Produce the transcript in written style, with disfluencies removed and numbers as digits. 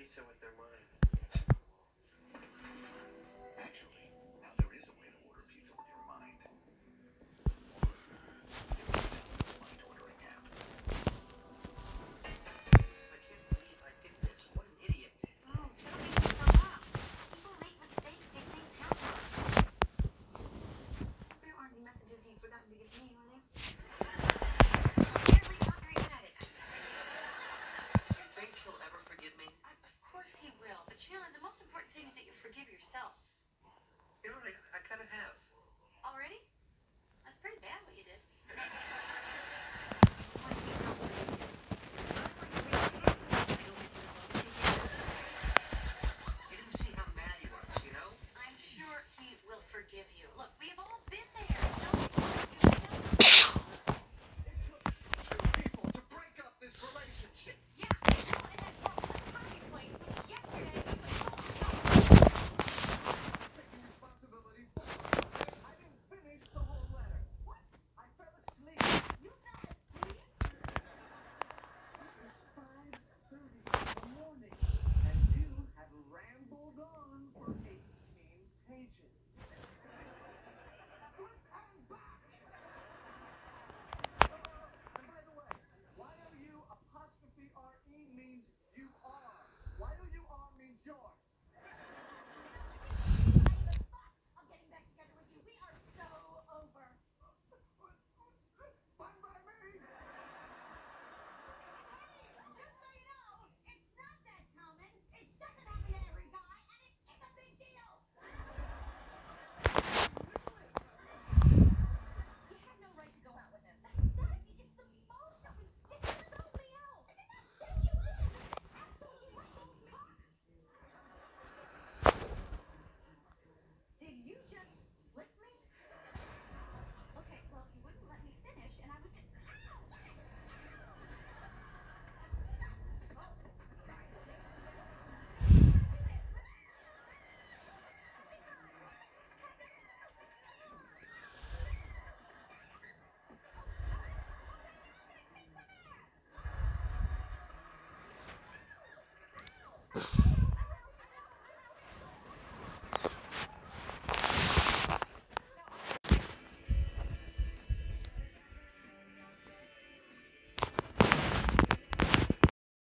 pizza with their mind. Actually, now there is a way to order pizza with your mind. Or mind ordering app. I can't believe I did this. What an idiot. Oh, settle yourself up. People make mistakes. They think count. There aren't any messages you've forgotten to give me, are there? Apparently not very good at it. You think he'll ever forgive me? Of course he will. But Chandler, the most important thing is that you forgive yourself. You know, I kind of have. Already? That's pretty bad what you did. You didn't see how mad he was, you know? I'm sure he will forgive you. Look, we have all been there. No, It took two people to break up this relationship. yeah, well, and that girl from the coffee place yesterday was Taking responsibility for it. I didn't finish the whole letter. What? I fell asleep. You fell asleep? It was 5:30 in the morning, and you had rambled on for 18 pages. Flip and back! And by the way, YOU''RE means you are. YOUR means you're. I'm getting back together with you. We are so over. Fine by me. Just so you know, it's not that common. It doesn't happen to every guy, and it is a big deal. You had no right to go out with him. It's the most ridiculous. Help me out. I did not set you up. It's absolutely right. Did you just flip me? Okay, well, you wouldn't let me finish, and I was just... Ow! Ow!